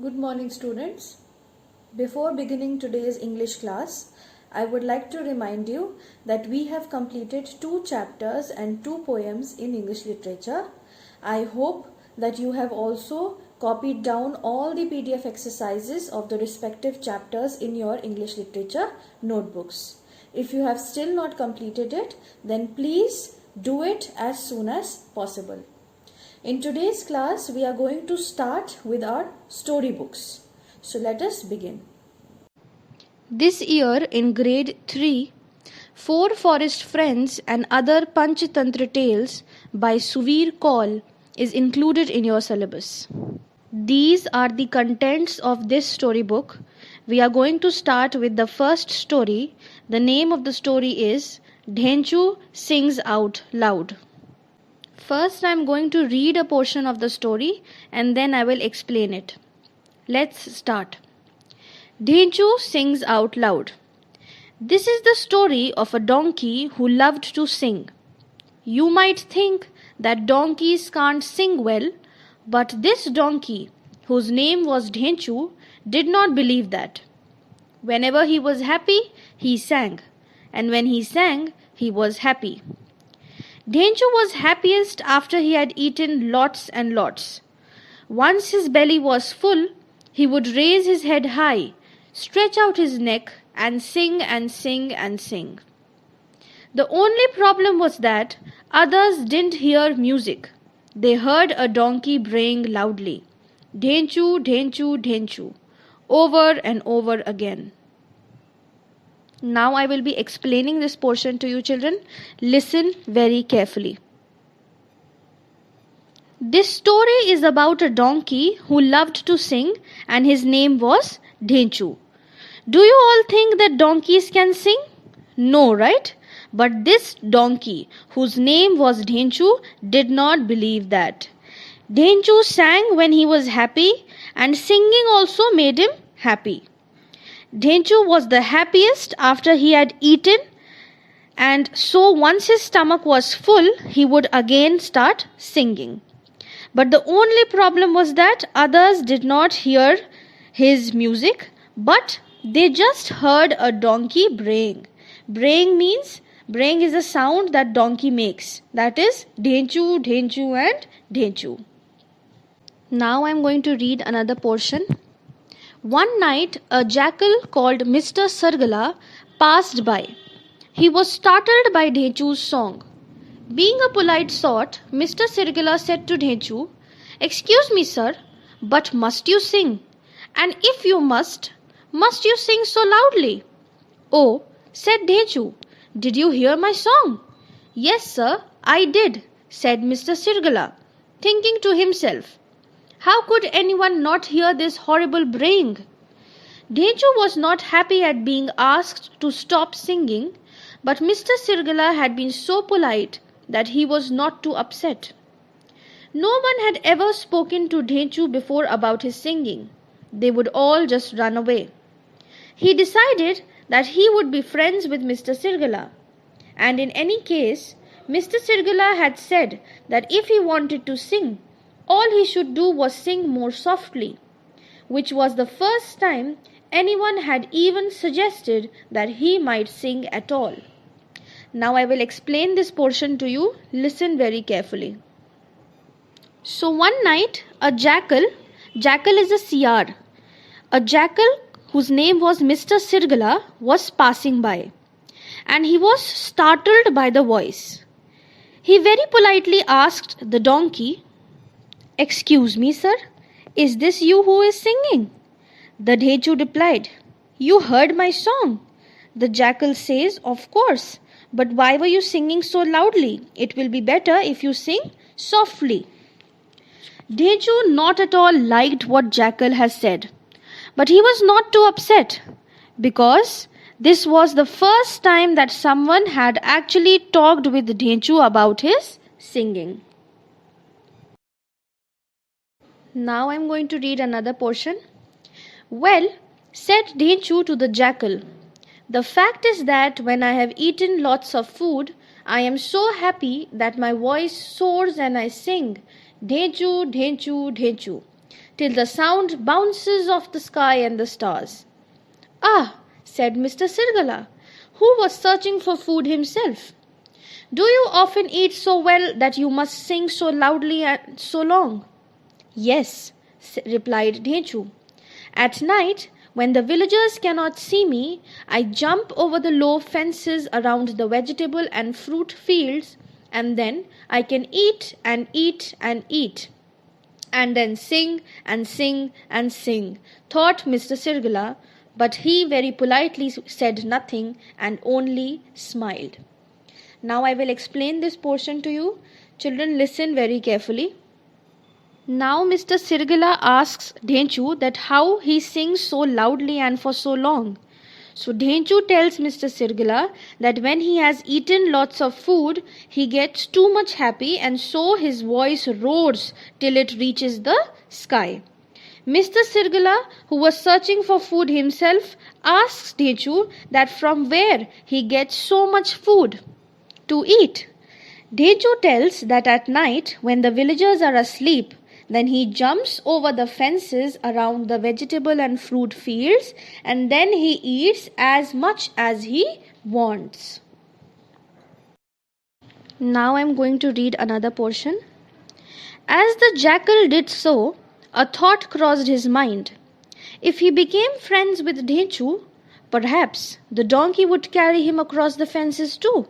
Good morning, students. Before beginning today's English class, I would like to remind you that we have completed 2 chapters and 2 poems in English literature. I hope that you have also copied down all the PDF exercises of the respective chapters in your English literature notebooks. If you have still not completed it, then please do it as soon as possible. In today's class, we are going to start with our storybooks. So let us begin. This year in grade 3, 4 Forest Friends and Other Panchatantra Tales by Suvir Kaul is included in your syllabus. These are the contents of this storybook. We are going to start with the first story. The name of the story is Dhenchu Sings Out Loud. First, I am going to read a portion of the story and then I will explain it. Let's start. Dhenchu Sings Out Loud. This is the story of a donkey who loved to sing. You might think that donkeys can't sing well, but this donkey, whose name was Dhenchu, did not believe that. Whenever he was happy, he sang, and when he sang, he was happy. Dhenchu was happiest after he had eaten lots and lots. Once his belly was full, he would raise his head high, stretch out his neck, and sing and sing and sing. The only problem was that others didn't hear music. They heard a donkey braying loudly, Dhenchu, Dhenchu, Dhenchu, over and over again. Now I will be explaining this portion to you children. Listen very carefully. This story is about a donkey who loved to sing and his name was Dhenchu. Do you all think that donkeys can sing? No, right? But this donkey, whose name was Dhenchu, did not believe that. Dhenchu sang when he was happy and singing also made him happy. Dhenchu was the happiest after he had eaten, and so once his stomach was full, he would again start singing. But the only problem was that others did not hear his music, but they just heard a donkey braying. Braying is a sound that donkey makes. That is Dhenchu, Dhenchu and Dhenchu. Now I am going to read another portion. One night, a jackal called Mr. Sargala passed by. He was startled by Dhenchu's song. Being a polite sort, Mr. Sargala said to Dhenchu, "Excuse me, sir, but must you sing? And if you must you sing so loudly?" "Oh," said Dhenchu, "did you hear my song?" "Yes, sir, I did," said Mr. Sargala, thinking to himself, how could anyone not hear this horrible braying? Dhenchu was not happy at being asked to stop singing, but Mr. Sargala had been so polite that he was not too upset. No one had ever spoken to Dhenchu before about his singing. They would all just run away. He decided that he would be friends with Mr. Sargala. And in any case, Mr. Sargala had said that if he wanted to sing, all he should do was sing more softly, which was the first time anyone had even suggested that he might sing at all. Now I will explain this portion to you. Listen very carefully. So one night, a jackal is a siyar, a jackal whose name was Mr. Sargala was passing by, and he was startled by the voice. He very politely asked the donkey, "Excuse me, sir, is this you who is singing?" The Dhenchu replied, "You heard my song." The jackal says, "Of course, but why were you singing so loudly? It will be better if you sing softly." Dhenchu not at all liked what jackal has said, but he was not too upset, because this was the first time that someone had actually talked with Dhenchu about his singing. Now I am going to read another portion. "Well," said Dhenchu to the jackal, "the fact is that when I have eaten lots of food, I am so happy that my voice soars and I sing, Dhenchu, Dhenchu, Dhenchu. till the sound bounces off the sky and the stars. Ah, said Mr. Sirgala, who was searching for food himself. Do you often eat so well that you must sing so loudly and so long? Yes, replied Dhenchu. At night, when the villagers cannot see me, I jump over the low fences around the vegetable and fruit fields, and then I can eat and eat and eat, and then sing and sing and sing, thought Mr. Sirgala, but he very politely said nothing and only smiled. Now I will explain this portion to you. Children, listen very carefully. Now Mr. Sirgala asks Dhenchu that how he sings so loudly and for so long. So Dhenchu tells Mr. Sirgala that when he has eaten lots of food, he gets too much happy and so his voice roars till it reaches the sky. Mr. Sirgala, who was searching for food himself, asks Dhenchu that from where he gets so much food to eat. Dhenchu tells that at night, when the villagers are asleep, then he jumps over the fences around the vegetable and fruit fields, and then he eats as much as he wants. Now I am going to read another portion. As the jackal did so, a thought crossed his mind. If he became friends with Dhenchu, perhaps the donkey would carry him across the fences too,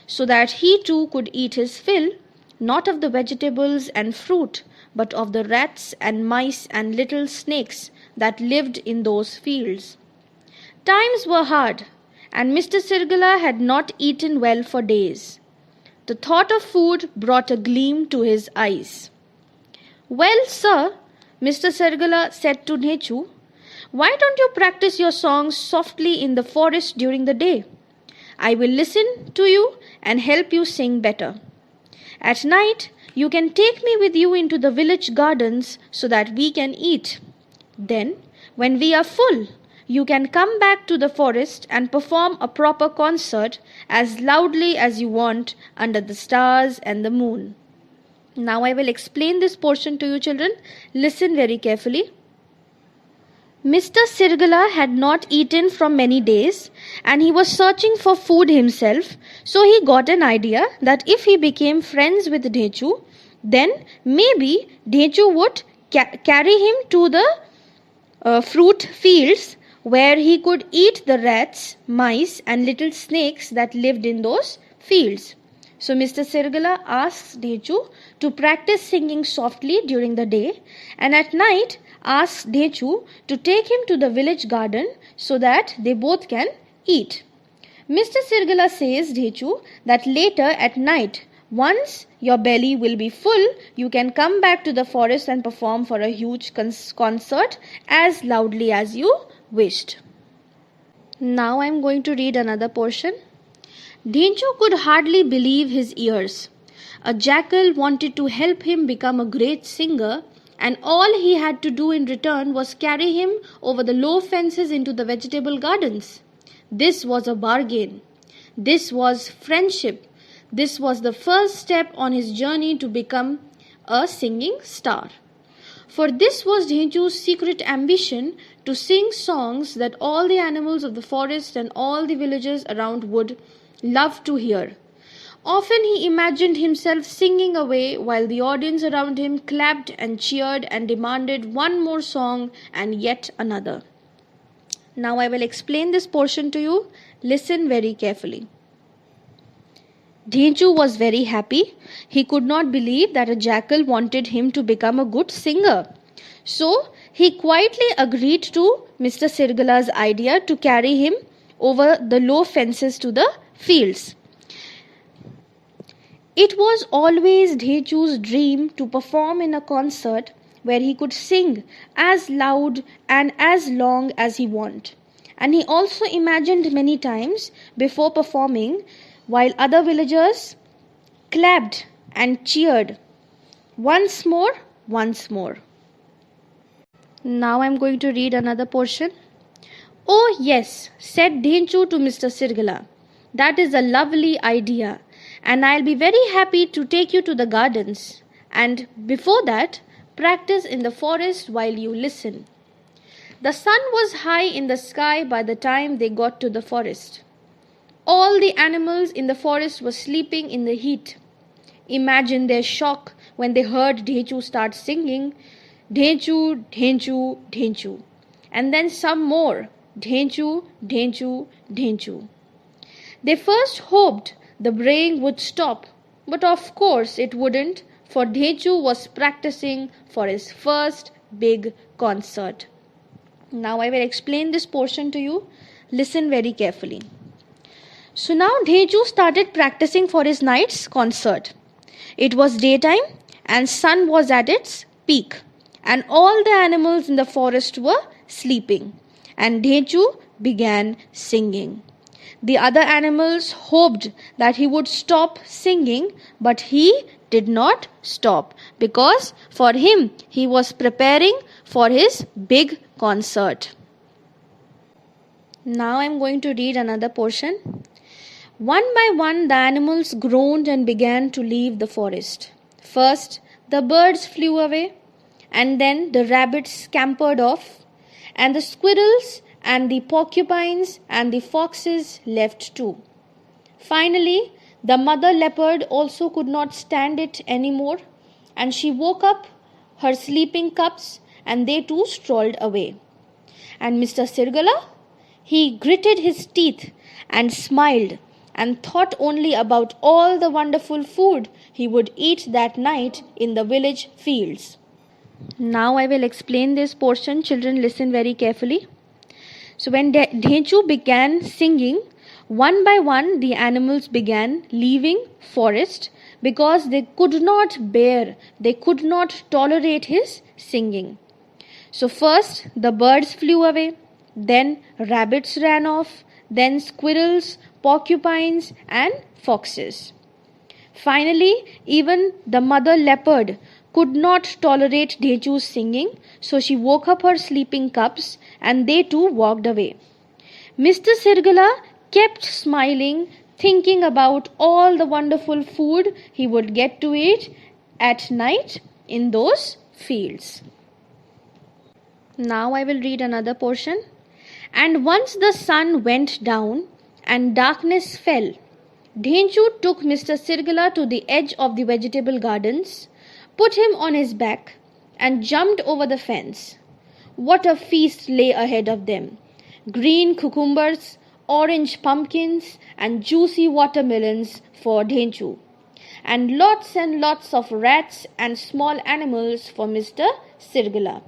so that he too could eat his fill, not of the vegetables and fruit, but of the rats and mice and little snakes that lived in those fields. Times were hard, and Mr. Sirgala had not eaten well for days. The thought of food brought a gleam to his eyes. Well, sir, Mr. Sirgala said to Dhenchu, why don't you practice your songs softly in the forest during the day? I will listen to you and help you sing better. At night, you can take me with you into the village gardens so that we can eat. Then, when we are full, you can come back to the forest and perform a proper concert as loudly as you want under the stars and the moon. Now I will explain this portion to you, children. Listen very carefully. Mr. Sirgala had not eaten from many days and he was searching for food himself, so he got an idea that if he became friends with Dhenchu, then maybe Dhenchu would carry him to the fruit fields where he could eat the rats, mice and little snakes that lived in those fields. So Mr. Sirgala asks Dhenchu to practice singing softly during the day, and at night asks Dhenchu to take him to the village garden so that they both can eat. Mr. Sirgala says Dhenchu that later at night, once your belly will be full, you can come back to the forest and perform for a huge concert as loudly as you wished. Now I am going to read another portion. Dhenchu could hardly believe his ears. A jackal wanted to help him become a great singer, and all he had to do in return was carry him over the low fences into the vegetable gardens. This was a bargain. This was friendship. This was the first step on his journey to become a singing star. For this was Dhenchu's secret ambition, to sing songs that all the animals of the forest and all the villagers around would love to hear. Often he imagined himself singing away while the audience around him clapped and cheered and demanded one more song and yet another. Now I will explain this portion to you. Listen very carefully. Dhenchu was very happy. He could not believe that a jackal wanted him to become a good singer. So he quietly agreed to Mr. Sirgala's idea to carry him over the low fences to the fields. It was always Dhenchu's dream to perform in a concert where he could sing as loud and as long as he wanted. And he also imagined many times before performing, while other villagers clapped and cheered, once more, once more. Now I am going to read another portion. Oh yes, said Dhenchu to Mr. Sirgala, that is a lovely idea, and I'll be very happy to take you to the gardens. And before that, Practice in the forest while you listen. The sun was high in the sky by the time they got to the forest. All the animals in the forest were sleeping in the heat. Imagine their shock when they heard Dhenchu start singing, Dhenchu, Dhenchu, Dhenchu, and then some more, Dhenchu, Dhenchu, Dhenchu. They first hoped the braying would stop, but of course it wouldn't, for Dhenchu was practicing for his first big concert. Now I will explain this portion to you. Listen very carefully. So now Dhenchu started practicing for his night's concert. It was daytime and sun was at its peak, and all the animals in the forest were sleeping, and Dhenchu began singing. The other animals hoped that he would stop singing, but he did not stop, because for him he was preparing for his big concert. Now I am going to read another portion. One by one, the animals groaned and began to leave the forest. First, the birds flew away, and then the rabbits scampered off, and the squirrels and the porcupines and the foxes left too. Finally, the mother leopard also could not stand it anymore, and she woke up her sleeping cubs, and they too strolled away. And Mr. Sirgala, he gritted his teeth and smiled and thought only about all the wonderful food he would eat that night in the village fields. Now I will explain this portion. Children, listen very carefully. So when Dhenchu began singing, one by one the animals began leaving forest because they could not bear, they could not tolerate his singing. So first the birds flew away, then rabbits ran off, then squirrels, porcupines and foxes. Finally, even the mother leopard could not tolerate Dhenchu's singing, so she woke up her sleeping cubs and they too walked away. Mr. Sirgala kept smiling, thinking about all the wonderful food he would get to eat at night in those fields. Now I will read another portion. And once the sun went down and darkness fell, Dhenchu took Mr. Sirgala to the edge of the vegetable gardens, put him on his back, and jumped over the fence. What a feast lay ahead of them! Green cucumbers, orange pumpkins, and juicy watermelons for Dhenchu, and lots of rats and small animals for Mr. Sirgala.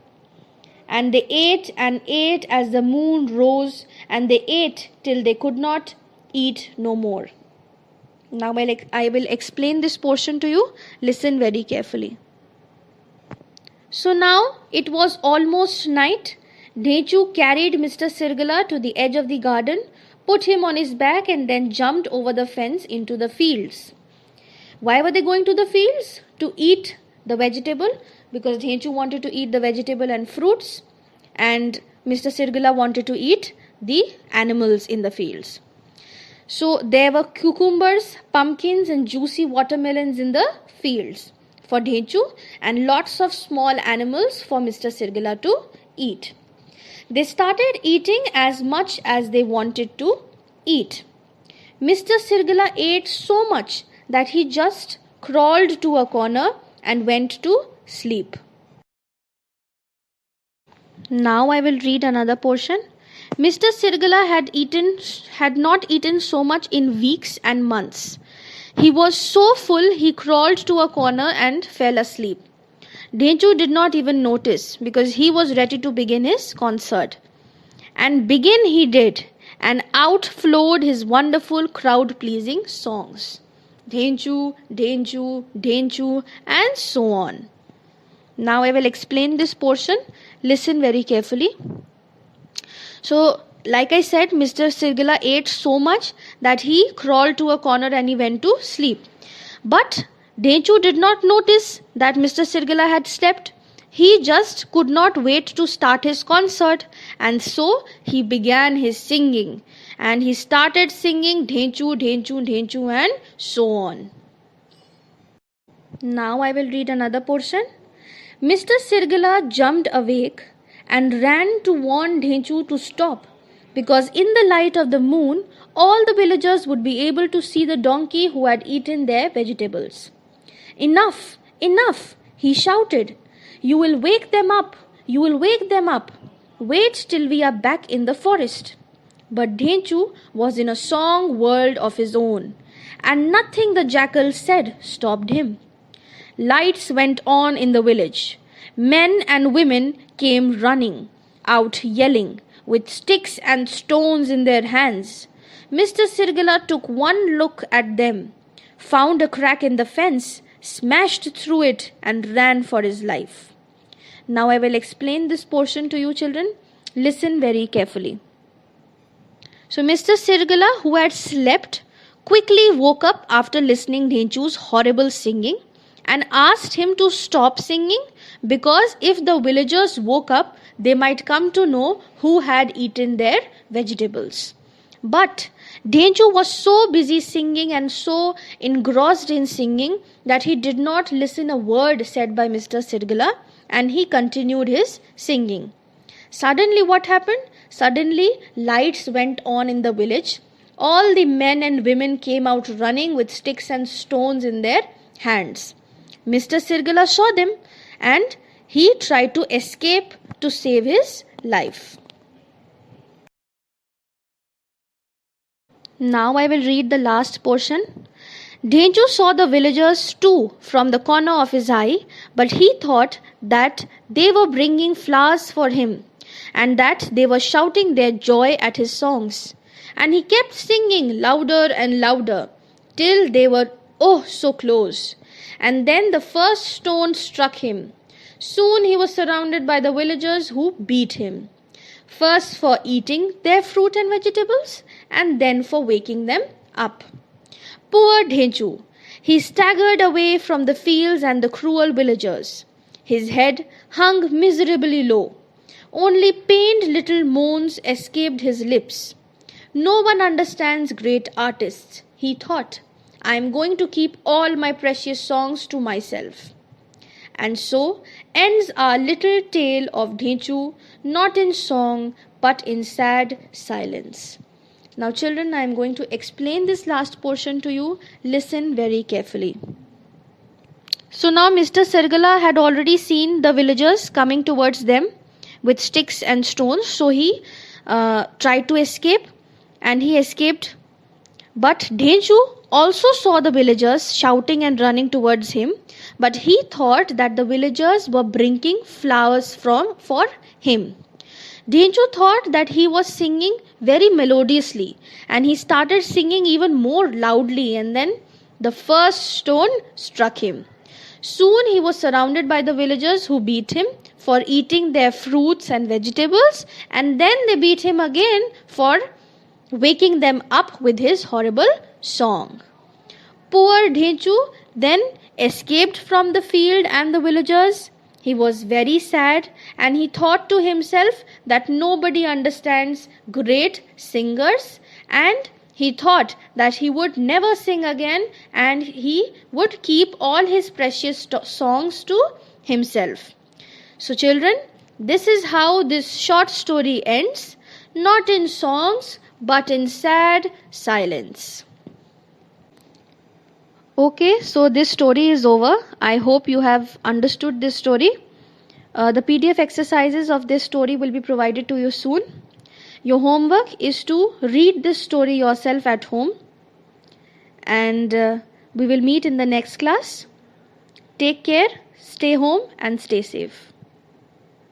And they ate and ate as the moon rose, and they ate till they could not eat no more. Now I will explain this portion to you. Listen very carefully. So now it was almost night. Dhenchu carried Mr. Sirgala to the edge of the garden, put him on his back, and then jumped over the fence into the fields. Why were they going to the fields? To eat the vegetable, because Dhenchu wanted to eat the vegetable and fruits, and Mr. Sirgala wanted to eat the animals in the fields. So there were cucumbers, pumpkins and juicy watermelons in the fields for Dhenchu, and lots of small animals for Mr. Sirgala to eat. They started eating as much as they wanted to eat. Mr. Sirgala ate so much that he just crawled to a corner and went to sleep. Now I will read another portion. Mr. Sirgala had not eaten so much in weeks and months. He was so full he crawled to a corner and fell asleep. Dhenchu did not even notice, because he was ready to begin his concert. And begin he did, and out flowed his wonderful crowd-pleasing songs. Dhenchu, Dhenchu, Dhenchu, and so on. Now I will explain this portion. Listen very carefully. So, like I said, Mr. Sirgala ate so much that he crawled to a corner and he went to sleep. But Dhenchu did not notice that Mr. Sirgala had slept. He just could not wait to start his concert, and so he began his singing. And he started singing Dhenchu, Dhenchu, Dhenchu, and so on. Now I will read another portion. Mr. Sirgala jumped awake and ran to warn Dhenchu to stop, because in the light of the moon all the villagers would be able to see the donkey who had eaten their vegetables. "Enough! Enough!" he shouted. "You will wake them up! You will wake them up! Wait till we are back in the forest." But Dhenchu was in a song world of his own, and nothing the jackal said stopped him. Lights went on in the village. Men and women came running out yelling, with sticks and stones in their hands. Mr. Sirgala took one look at them, found a crack in the fence, smashed through it, and ran for his life. Now I will explain this portion to you, children. Listen very carefully. So Mr. Sirgala, who had slept, quickly woke up after listening Dhenchu's horrible singing and asked him to stop singing, because if the villagers woke up, they might come to know who had eaten their vegetables. But Dhenchu was so busy singing and so engrossed in singing that he did not listen a word said by Mr. Sirgala, and he continued his singing. Suddenly what happened? Suddenly lights went on in the village. All the men and women came out running with sticks and stones in their hands. Mr. Sirgala saw them and he tried to escape to save his life. Now I will read the last portion. Dhenchu saw the villagers too from the corner of his eye, but he thought that they were bringing flowers for him and that they were shouting their joy at his songs. And he kept singing louder and louder till they were oh so close. And then the first stone struck him. Soon he was surrounded by the villagers who beat him, first for eating their fruit and vegetables, and then for waking them up. Poor Dhenchu! He staggered away from the fields and the cruel villagers. His head hung miserably low. Only pained little moans escaped his lips. No one understands great artists, he thought. I am going to keep all my precious songs to myself. And so ends our little tale of Dhenchu, not in song but in sad silence. Now children, I am going to explain this last portion to you. Listen very carefully. So now Mr. Sirgala had already seen the villagers coming towards them with sticks and stones. So he tried to escape, and he escaped. But Dhenchu also saw the villagers shouting and running towards him, but he thought that the villagers were bringing flowers for him. Dhenchu thought that he was singing very melodiously, and he started singing even more loudly, and then the first stone struck him. Soon he was surrounded by the villagers who beat him for eating their fruits and vegetables, and then they beat him again for waking them up with his horrible song. Poor Dhenchu then escaped from the field and the villagers. He was very sad, and he thought to himself that nobody understands great singers, and he thought that he would never sing again, and he would keep all his precious songs to himself. So children, this is how this short story ends, not in songs but in sad silence. Okay, so this story is over. I hope you have understood this story. The PDF exercises of this story will be provided to you soon. Your homework is to read this story yourself at home. And we will meet in the next class. Take care, stay home and stay safe.